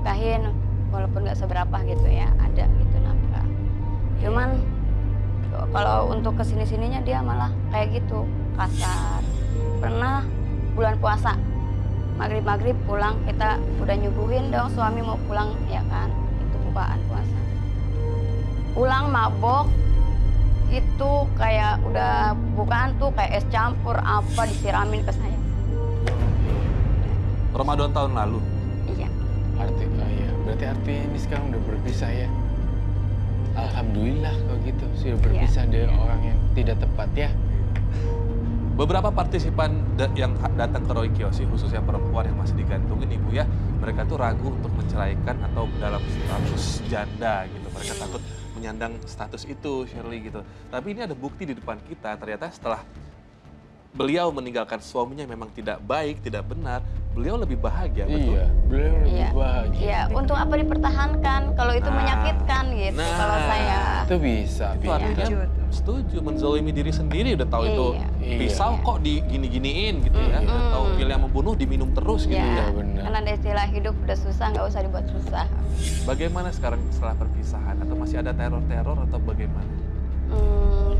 dinafkahin walaupun nggak seberapa gitu ya, ada gitu nafkah. Cuman kalau untuk kesini-sininya dia malah kayak gitu, kasar. Pernah bulan puasa, maghrib pulang, kita udah nyuguhin dong, suami mau pulang ya kan, itu bukaan puasa. Pulang mabok, itu kayak udah bukaan tuh kayak es campur apa disiramin ke saya. Ramadan tahun lalu? Iya. Berarti artinya ini sekarang udah berpisah ya? Alhamdulillah kalau gitu, sudah berpisah dari orang yang tidak tepat ya. Beberapa partisipan yang datang ke Roy Kiyoshi, khususnya perempuan yang masih digantungin Ibu ya, mereka tuh ragu untuk menceraikan atau dalam status janda gitu. Mereka takut menyandang status itu, Shirley gitu. Tapi ini ada bukti di depan kita, ternyata setelah beliau meninggalkan suaminya memang tidak baik, tidak benar, beliau lebih bahagia, betul? Iya, beliau lebih bahagia. Iya, untuk apa dipertahankan kalau itu menyakitkan gitu, kalau saya. Itu bisa. Itu artinya setuju, menzolimi diri sendiri, udah tahu itu pisau kok digini-giniin gitu ya. Udah tahu pil yang membunuh diminum terus gitu ya. Benar. Karena ada istilah hidup udah susah, nggak usah dibuat susah. Bagaimana sekarang setelah perpisahan? Atau masih ada teror-teror atau bagaimana?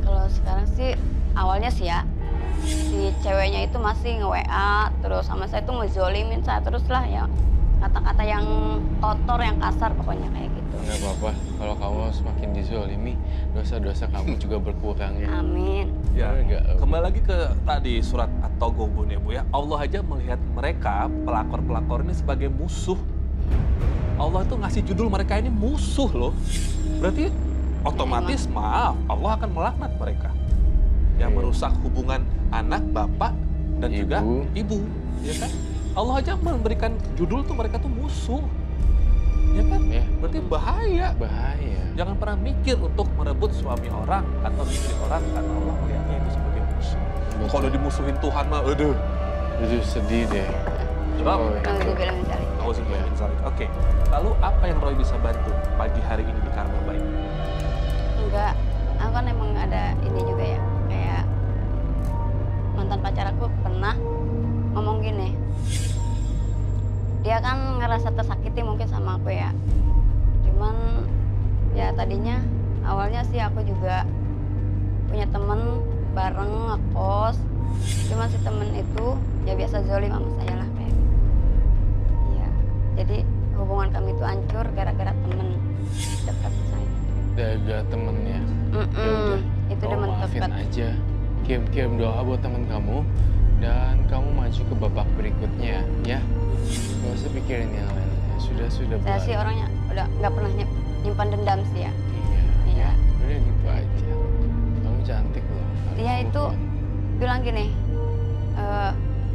Kalau sekarang sih, awalnya sih ya, si ceweknya itu masih nge-WA, terus sama saya tuh ngezolimin saya terus lah ya. Kata-kata yang kotor, yang kasar pokoknya kayak gitu. Nggak apa-apa, kalau kamu semakin dizolimi, dosa-dosa kamu juga berkurang ya. Amin. Ya, kembali lagi ke tadi surat At-Taghabun ya Bu ya. Allah aja melihat mereka, pelakor-pelakor ini sebagai musuh. Allah itu ngasih judul mereka ini musuh loh. Berarti otomatis maaf, Allah akan melaknat mereka. Yang merusak hubungan anak, bapak, dan juga ibu. Ya kan? Allah aja memberikan judul tuh mereka tuh musuh. Ya kan? Ya. Berarti bahaya. Bahaya. Jangan pernah mikir untuk merebut suami orang atau istri orang karena Allah melihatnya itu sebagai musuh. Kalau dimusuhin Tuhan mah, aduh. Itu sedih deh. Nauzubillah min dzalik. Nauzubillah min dzalik. Oke. Lalu apa yang Roy bisa bantu pagi hari ini di Karma Baik? Enggak, aku kan emang ada ini juga ya, kayak mantan pacar aku pernah ngomong gini. Dia kan ngerasa tersakiti mungkin sama aku ya. Cuman ya tadinya awalnya sih aku juga punya temen bareng ngekos. Cuman si temen itu ya biasa zolim sama saya lah kayak gitu. Iya, jadi hubungan kami itu hancur gara-gara temen dekat saya. Gara-gara temennya. Ya udah, itu kamu temen maafin dekat. aja. Kirim doa buat temen kamu dan kamu maju ke babak berikutnya ya. Gak usah pikirin yang lain. Sudah Saya sih orangnya udah nggak pernah nyimpan dendam sih ya. Iya. Udah gitu aja. Kamu cantik loh. Dia itu bilang gini,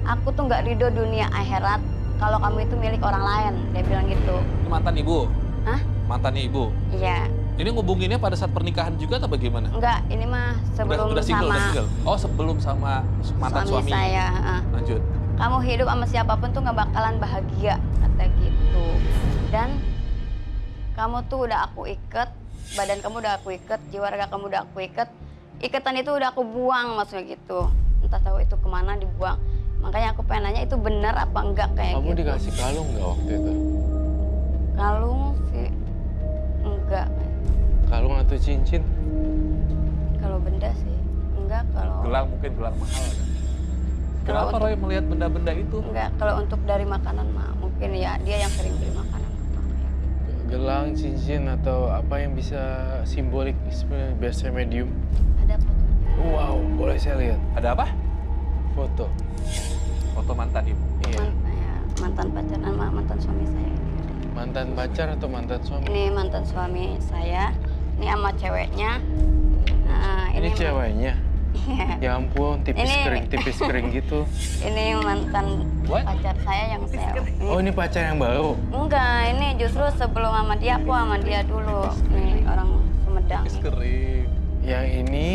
aku tuh nggak ridho dunia akhirat kalau kamu itu milik orang lain. Dia bilang gitu. Ini mantan ibu? Hah? Mantannya ibu? Iya. Ini ngubunginnya pada saat pernikahan juga atau bagaimana? Enggak, ini mah sebelum udah single, sama udah single. Oh, sebelum sama mantan suami. saya. Lanjut. Kamu hidup sama siapapun tuh nggak bakalan bahagia, kata gitu. Dan kamu tuh udah aku ikat, badan kamu udah aku ikat, jiwa raga kamu udah aku ikat. Ikatan itu udah aku buang, maksudnya gitu. Entah tahu itu kemana dibuang. Makanya aku pengen nanya itu benar apa enggak kayak kamu gitu. Kamu dikasih kalung nggak waktu itu? Kalung sih enggak. Kalung atau cincin? Kalau benda sih enggak. Kalau Gelang mungkin gelang mahal kan? Kenapa Roy melihat benda-benda itu? Enggak, kalau untuk dari makanan mah mungkin ya dia yang sering beli makanan. Gelang, cincin atau apa yang bisa simbolik sebenarnya biasa medium? Ada fotonya. Wow, boleh saya lihat? Ada apa? Foto. Foto mantan ibu. Iya. Mantan pacar sama mantan suami saya. Mantan pacar atau mantan suami? Ini mantan suami saya. Ini sama ceweknya. Ini ceweknya? Iya. Ya ampun, tipis kering gitu. Ini mantan pacar saya yang saya. Oh, ini pacar yang baru? Enggak, ini justru sebelum sama dia, aku sama dia dulu. Nih orang Sumedang. Tipis kering. Yang ini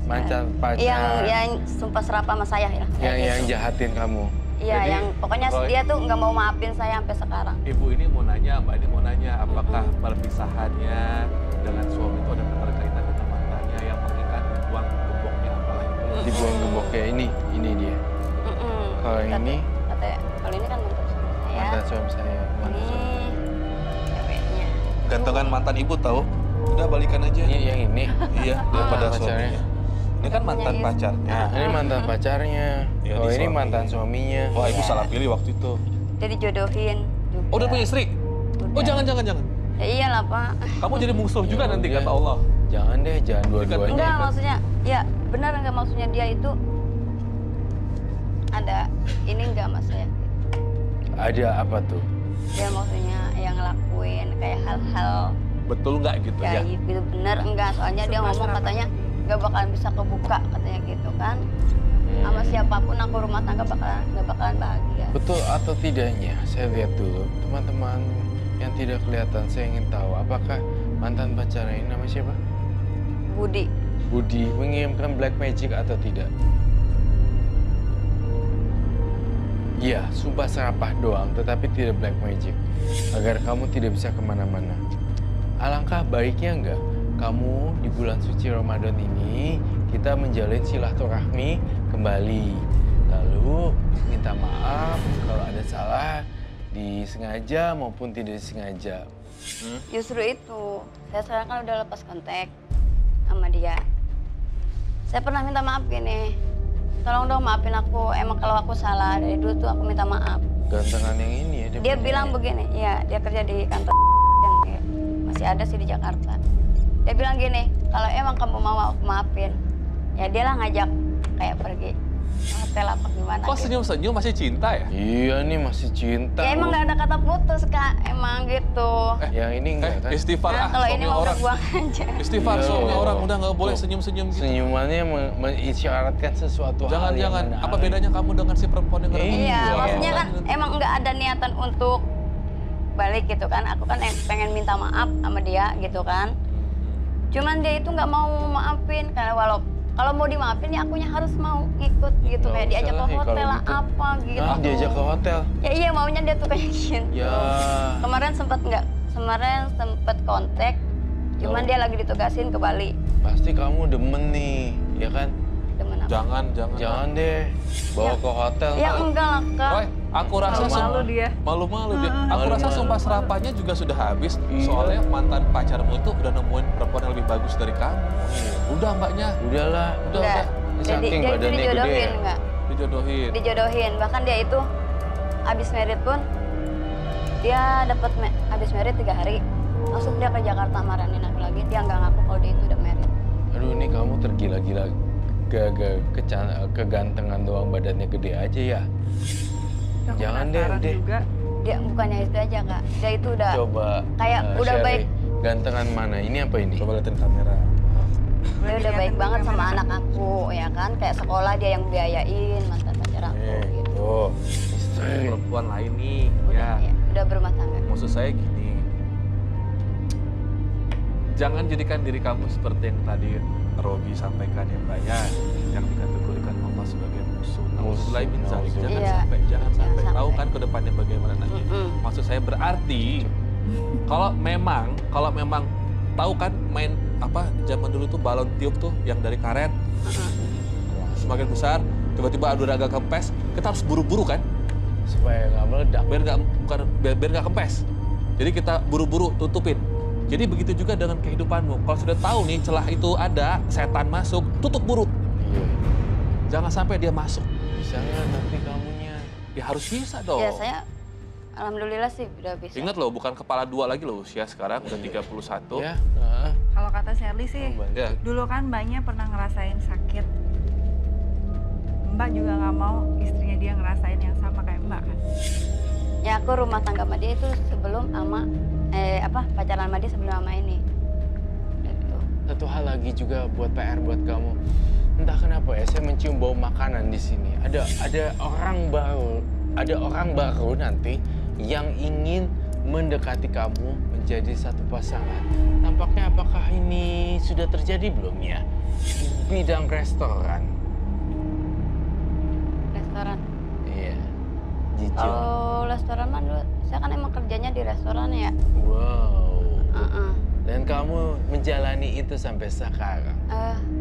mantan pacar. Yang sumpah serapah sama saya ya. Yang jahatin kamu. Iya, Jadi, yang pokoknya dia tuh nggak mau maafin saya sampai sekarang. Ibu ini mau nanya, Mbak ini mau nanya, apakah perpisahannya dengan suami itu ada keterkaitan dengan mantannya yang pernikahan dibuang gemboknya apalagi? Dibuang gemboknya ini dia. Kalau yang ini? Katanya, kalau ini kan mantan suami saya. saya. Mantan suami saya. Mantan Ini suami. ceweknya. Gantengan mantan ibu tahu. Udah balikan aja. Ini yang ini. Iya, daripada Mantan pacarnya. suaminya. Ini kan mantan Iya. pacarnya. Nah, ini mantan pacarnya. Ya, Oh, di ini suami. mantan suaminya. Wah, ibu Iya. salah pilih waktu itu. Dia dijodohin juga. Oh, udah punya istri? Oh, Udah. jangan. Ya iyalah Pak. Kamu jadi musuh juga Ya nanti udah. kata Allah. Jangan deh, jangan dua-duanya. Enggak, maksudnya ya benar enggak maksudnya dia itu ada ini enggak mas saya. Ada apa tuh? Dia maksudnya yang ngelakuin kayak hal-hal Betul nggak gitu ya? gaib gitu bener enggak? Soalnya dia ngomong katanya nggak bakalan bisa kebuka katanya gitu kan. Sama siapapun aku rumah tangga nggak bakalan bahagia. Betul atau tidaknya, saya lihat dulu. Teman-teman yang tidak kelihatan, saya ingin tahu apakah mantan pacarnya ini nama siapa? Budi. Budi mengirimkan black magic atau tidak? Iya, sumpah serapah doang, tetapi tidak black magic. Agar kamu tidak bisa kemana-mana. Alangkah baiknya enggak, kamu di bulan suci Ramadan ini, kita menjalin silaturahmi kembali. Lalu minta maaf kalau ada salah, disengaja maupun tidak disengaja. Justru itu, saya sekarang kan udah lepas kontak sama dia. Saya pernah minta maaf gini, tolong dong maafin aku, emang kalau aku salah dari dulu tuh aku minta maaf. Gantengan yang ini ya. Dia bilang begini, ya dia kerja di kantor yang masih ada sih di Jakarta. Dia bilang gini, kalau emang kamu mau aku maafin, ya dia lah ngajak kayak pergi hotel apa gimana Kok gitu. senyum-senyum masih cinta ya? Iya nih masih cinta. Ya emang nggak ada kata putus kak, emang gitu. Yang ini enggak kan? Istighfar Nah, kalau ini suami mau orang. buang aja. Istighfar Iya. suami orang udah nggak boleh Tuh. senyum-senyum gitu. Senyumannya mengisyaratkan sesuatu hal yang Jangan-jangan apa menarik. bedanya kamu dengan si perempuan yang Iya, Iya, Iya. maksudnya kan emang nggak ada niatan untuk balik gitu kan. Aku kan pengen minta maaf sama dia gitu kan. Cuman dia itu nggak mau maafin karena kalau mau dimaafin ya akunya harus mau ngikut gitu Nggak kayak usah diajak ke lah, ya, hotel kalau lah gitu. apa gitu. Nah, diajak ke hotel. Ya iya maunya dia tuh kayak gitu. Ya. Kemarin sempet kontak, cuman Oh. dia lagi ditugasin ke Bali. Pasti kamu demen nih, ya kan? Demen apa? Jangan. Jangan deh bawa ke hotel. Ya enggak lah kak. Roy, aku rasa Malu dia. malu-malu dia. Aku rasa Malu-malu. sumpah serapahnya juga sudah habis. Iya. Soalnya mantan pacarmu itu udah nemuin perempuan yang lebih bagus dari kamu. Udah mbaknya, Udahlah. Enggak. Jadi Saking dia itu badannya gede dijodohin ya? enggak? dijodohin. Dijodohin. Bahkan dia itu abis merit pun dia dapat abis merit 3 hari langsung dia ke Jakarta marahin aku lagi. Dia nggak ngaku kalau dia itu udah merit. Aduh, ini kamu tergila-gila kegantengan doang, badannya gede aja ya. Aku Jangan deh, penasaran udah. juga. Dia bukannya itu aja kak. Dia itu udah Coba kayak udah Sherry, baik. gantengan mana? Ini apa ini? Coba liatin kamera. Dia udah baik banget sama anak aku ya kan. Kayak sekolah dia yang biayain mantan pacar aku gitu. Oh, Istri. perempuan lain nih. Udah, Ya, ya, udah berumah tangga. maksud saya gini. Jangan jadikan diri kamu seperti yang tadi Robi sampaikan ya Mbak ya, yang dikategorikan Allah sebagai musuh. Nauzubillahi min dzalik. Jangan Iya. sampai, jangan sampai. sampai. Tahu kan ke depannya bagaimana nanti. Maksud saya berarti kalau memang tahu kan main apa zaman dulu tuh balon tiup tuh yang dari karet semakin besar tiba-tiba udah agak kempes, kita harus buru-buru kan Supaya nggak meledak. biar nggak kempes. Jadi kita buru-buru tutupin. Jadi begitu juga dengan kehidupanmu. Kalau sudah tahu nih celah itu ada, setan masuk, tutup buru. Iya. Jangan sampai dia masuk. Bisa nggak nanti kamunya? Ya harus bisa dong. Ya saya alhamdulillah sih udah bisa. Ingat loh, bukan kepala 2 lagi loh usia sekarang, udah 31. Ya. Nah, Kalau kata Sherly sih, Ya. dulu kan mbaknya pernah ngerasain sakit. Mbak juga nggak mau istrinya dia ngerasain yang sama kayak mbak kan. Ya aku rumah tangga sama dia itu sebelum sama pacaran sama dia sebelum sama ini. Gitu. satu hal lagi juga buat PR buat kamu. Entah kenapa ya, saya mencium bau makanan di sini. Ada orang baru nanti yang ingin mendekati kamu menjadi satu pasangan. Tampaknya apakah ini sudah terjadi belum ya? Bidang restoran. Restoran. Iya. Jijik. Kalau restoran mah dulu saya kan emang kerjanya di restoran ya. Wow. Heeh. Dan kamu menjalani itu sampai sekarang.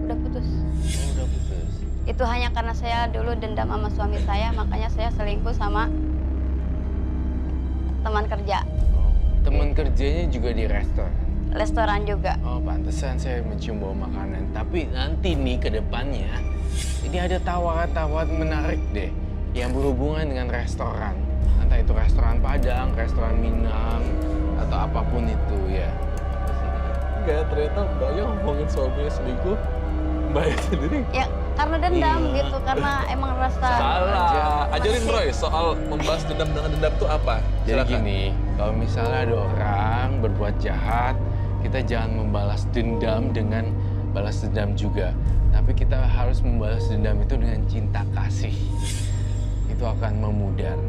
Udah putus. Oh, udah putus. Itu hanya karena saya dulu dendam sama suami saya, makanya saya selingkuh sama teman kerja, Oh, teman kerjanya juga di restoran. restoran juga. Oh, pantesan saya mencium bau makanan. Tapi nanti nih ke depannya, ini ada tawaran-tawaran menarik deh yang berhubungan dengan restoran. Entah itu restoran Padang, restoran Minang, atau apapun itu ya. Enggak, ternyata Mbaknya ngomongin suaminya selingkuh, Mbaknya sendiri Ya karena dendam Iya. gitu, karena emang rasa salah. Ajarin Roy soal membahas dendam dengan dendam itu apa? Jadi Silakan. gini, kalau misalnya ada orang berbuat jahat, kita jangan membalas dendam dengan balas dendam juga. Tapi kita harus membalas dendam itu dengan cinta kasih. Itu akan memudar.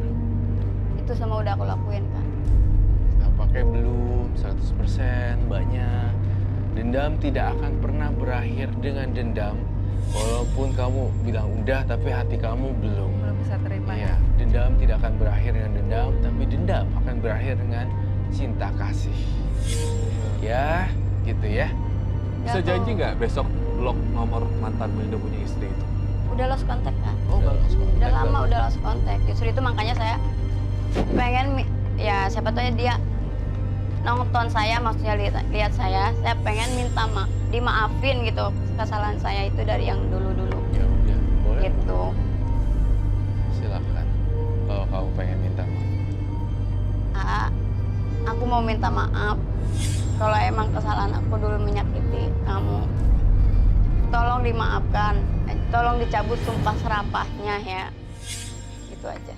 itu semua udah aku lakuin kan. Tampaknya belum 100% banyak. Dendam tidak akan pernah berakhir dengan dendam. Walaupun kamu bilang udah, tapi hati kamu belum. Belum bisa terima. Iya, dendam tidak akan berakhir dengan dendam, tapi dendam akan berakhir dengan cinta kasih. Ya, gitu ya. Bisa Ya, janji aku nggak besok blok nomor mantanmu yang udah punya istri itu? udah lost contact kan. Oh, bagus banget. Udah lama udah lost contact. Justru itu makanya saya pengen ya siapa tahu dia nonton saya, maksudnya lihat saya pengen minta dimaafin gitu kesalahan saya itu dari yang dulu-dulu Ya udah, boleh. gitu. Silakan. Kalau kamu pengen minta maaf. Aku mau minta maaf kalau emang kesalahan aku dulu menyakiti kamu. Tolong dimaafkan, tolong dicabut sumpah serapahnya ya. Itu aja.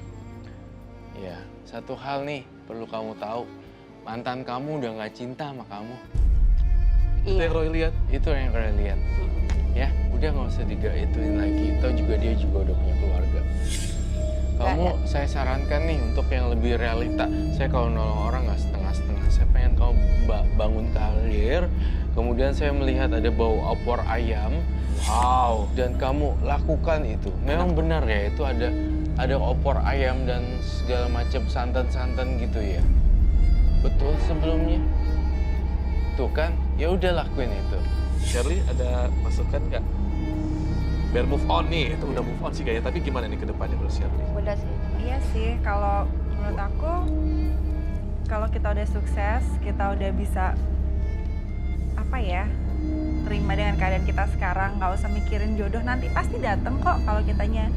Ya, satu hal nih perlu kamu tahu. Mantan kamu udah nggak cinta sama kamu. Itu yang Roy lihat. Itu yang kalian lihat. Ya, udah nggak usah ituin lagi. Tahu juga dia juga udah punya keluarga. Kamu, saya sarankan nih untuk yang lebih realita. Saya kalau nolong orang nggak setengah-setengah. Saya pengen kamu bangun karir. Kemudian saya melihat ada bau opor ayam. Wow. Dan kamu lakukan itu. Memang benar ya, itu ada opor ayam dan segala macam santan-santan gitu ya. Betul sebelumnya. Tuh kan, ya udah lakuin itu. Shirley ada masukan nggak? Biar move on nih, itu udah move on sih kayaknya. Tapi gimana nih ke depannya menurut Shirley? Udah sih. Iya sih, kalau menurut aku, kalau kita udah sukses, kita udah bisa apa ya, terima dengan keadaan kita sekarang, nggak usah mikirin jodoh, nanti pasti dateng kok kalau kitanya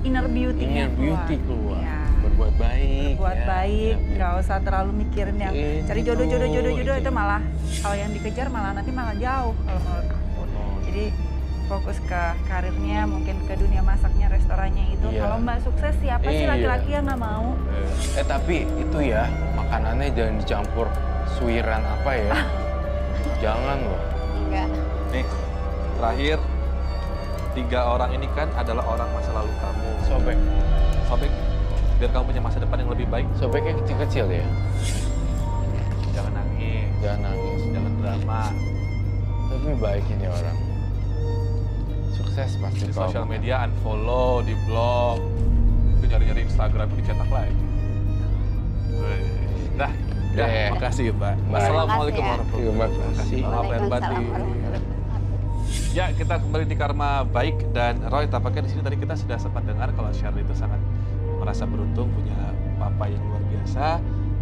inner beauty-nya Inner beauty keluar. Iya. Berbuat baik. Buat ya. baik, Ya, nggak usah terlalu mikirin yang Ini cari jodoh gitu. itu malah kalau yang dikejar malah nanti malah jauh kalau menurut aku. Oh. Jadi fokus ke karirnya, mungkin ke dunia masaknya, restorannya itu. Iya. Kalau Mbak sukses, siapa sih Iya. laki-laki yang nggak mau? Tapi itu ya, makanannya jangan dicampur suiran apa ya. Jangan loh. Enggak. Nih, terakhir 3 orang ini kan adalah orang masa lalu kamu. Sobek. Sobek, biar kamu punya masa depan yang lebih baik. Sobeknya kecil-kecil ya. Jangan nangis, Jangan nangis. jangan drama. Tapi baik ini orang. Sukses pasti Di kalau sosial makan. media unfollow, di blog, itu nyari-nyari Instagram itu dicetak lagi. Dah, ya, Deh. makasih Mbak. Mbak. Assalamualaikum Makasih ya. warahmatullahi Terima wabarakatuh. kasih. Maaf lahir Waalaikumsalam batin. warahmatullahi wabarakatuh. Ya, kita kembali di Karma Baik dan Roy, tampaknya di sini tadi kita sudah sempat dengar kalau Shirley itu sangat merasa beruntung punya papa yang luar biasa.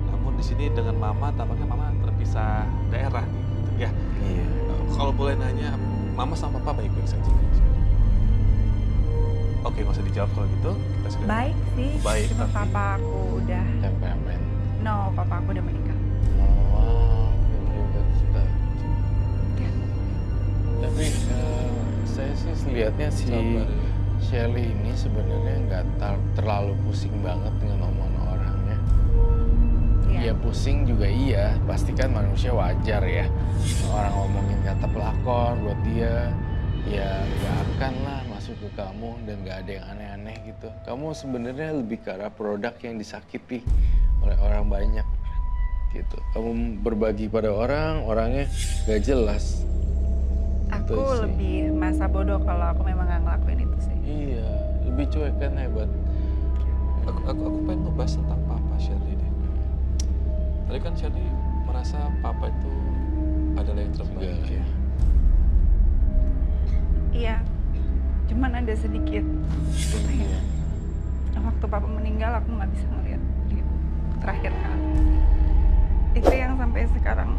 Namun di sini dengan mama, tampaknya mama terpisah daerah nih, gitu ya. Iya. Kalau boleh nanya, mama sama papa baik-baik saja? Oke, nggak usah dijawab kalau gitu. Kita sudah Baik sih, Baik, cuma tapi- papa aku udah, Temperamen. papa aku udah menikah. Oh, hebat sekali. Tapi saya sih lihatnya si Sabar ya. Shirley ini sebenarnya nggak terlalu pusing banget dengan omongan orangnya. Iya. Ya pusing juga iya, pasti kan manusia wajar ya. Orang ngomongin kata pelakor buat dia, ya nggak akan lah masuk ke kamu dan nggak ada yang aneh-aneh gitu. Kamu sebenarnya lebih ke arah produk yang disakiti oleh orang banyak gitu. Kamu berbagi pada orang, orangnya nggak jelas. Aku Itu sih. lebih masa bodoh kalau aku memang nggak ngelakuin itu sih. Iya, lebih cuek kan hebat. Aku pengen ngebahas tentang papa Shirley deh. Tadi kan Shirley merasa papa itu adalah yang terbaik Segala, ya. Iya, cuman ada sedikit. Iya. Waktu papa meninggal aku nggak bisa ngeliat dia terakhir kali. Itu yang sampai sekarang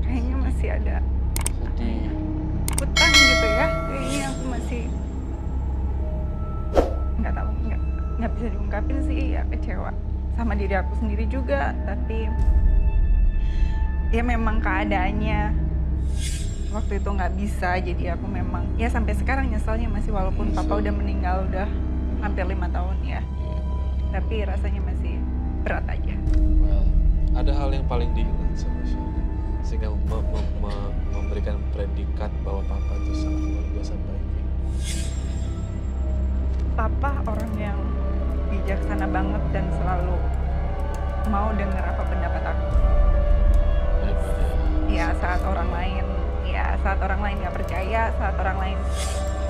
kayaknya masih ada Sedih. utang gitu ya. Kayaknya aku masih nggak tahu, nggak bisa diungkapin sih, ya kecewa sama diri aku sendiri juga. Tapi ya memang keadaannya waktu itu nggak bisa, jadi aku memang ya sampai sekarang nyeselnya masih, walaupun papa udah meninggal udah hampir 5 tahun ya, tapi rasanya masih berat aja. Well, Ada hal yang paling diingat sama Shirley, sehingga memberikan predikat bahwa papa itu sangat luar biasa baiknya. Papa orang yang bijaksana banget dan selalu mau dengar apa pendapat aku. daripada Ya saat orang lain nggak percaya, saat orang lain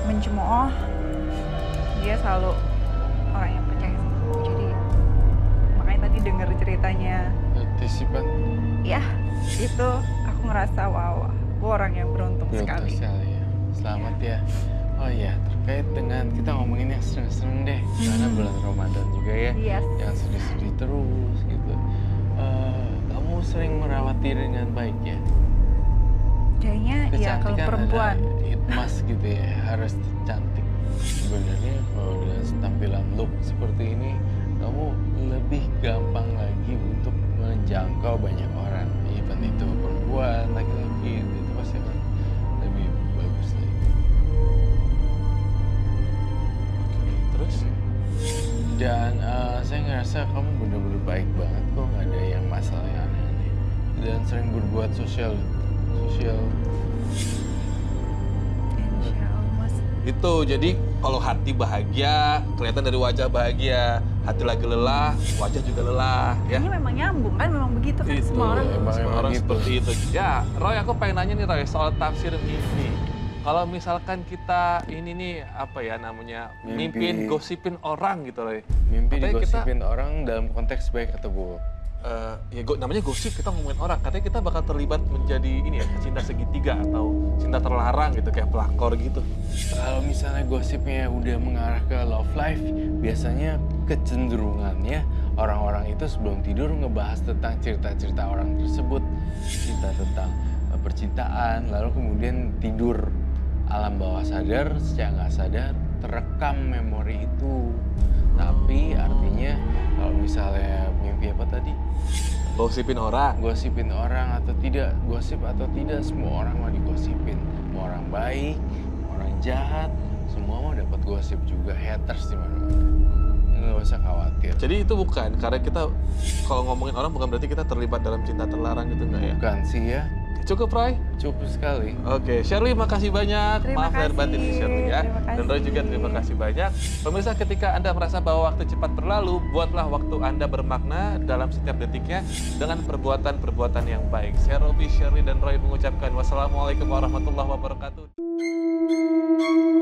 mencemooh, dia selalu orang yang percaya sama aku. Jadi makanya tadi dengar ceritanya, partisipan ya itu aku ngerasa wow, aku orang yang beruntung sekali. sekali ya. Selamat ya. Oh iya, terkait dengan kita ngomongin yang seneng-seneng deh, karena bulan Ramadan juga ya, Yes. yang sedih-sedih terus gitu. Kamu sering merawat diri dengan baik ya? Kayaknya ya kalau Kecantikan perempuan. ada hitmas gitu ya, harus cantik. Sebenarnya kalau dengan tampilan look seperti ini, kamu lebih gampang lagi untuk menjangkau banyak orang. Even itu perempuan, laki-laki, itu pasti akan lebih bagus lagi. Oke, terus? Dan saya ngerasa kamu bener-bener baik banget kok, nggak ada yang masalah yang aneh-aneh. Dan sering berbuat sosial. Insya Allah, Mas. Itu, jadi kalau hati bahagia, kelihatan dari wajah bahagia. Hati lagi lelah, wajah juga lelah. Ya, Ini memang nyambung kan, memang begitu kan itu. semua orang. Emang Semua orang gitu. seperti itu. Ya, Roy, aku pengen nanya nih Roy, soal tafsir mimpi. Kalau misalkan kita ini nih, apa ya namanya, Mimpi. mimpin, gosipin orang gitu Roy. Mimpi Katanya kita- digosipin orang dalam konteks baik atau buruk. Namanya gosip, kita ngomongin orang. Katanya kita bakal terlibat menjadi ini ya, cinta segitiga atau cinta terlarang gitu, kayak pelakor gitu. Kalau misalnya gosipnya udah mengarah ke love life, biasanya kecenderungannya orang-orang itu sebelum tidur ngebahas tentang cerita-cerita orang tersebut, cerita tentang percintaan, lalu kemudian tidur. Alam bawah sadar, secara nggak sadar terekam memori itu. Tapi artinya kalau misalnya mimpi apa tadi? Gosipin orang. Gosipin orang atau tidak, gosip atau tidak, semua orang mau digosipin. Mau orang baik, mau orang jahat, semua mau dapat gosip juga. Haters di mana-mana. Nggak usah khawatir. Jadi itu bukan, karena kita kalau ngomongin orang bukan berarti kita terlibat dalam cinta terlarang gitu nggak ya? Bukan sih ya, Cukup Roy? cukup sekali. Oke, Shirley makasih banyak. Terima Maaf lahir batin kasih. Shirley ya. Terima Dan Roy juga kasih. terima kasih banyak. Pemirsa, ketika Anda merasa bahwa waktu cepat berlalu, buatlah waktu Anda bermakna dalam setiap detiknya dengan perbuatan-perbuatan yang baik. Saya Robi, Shirley, dan Roy mengucapkan wassalamualaikum warahmatullahi wabarakatuh.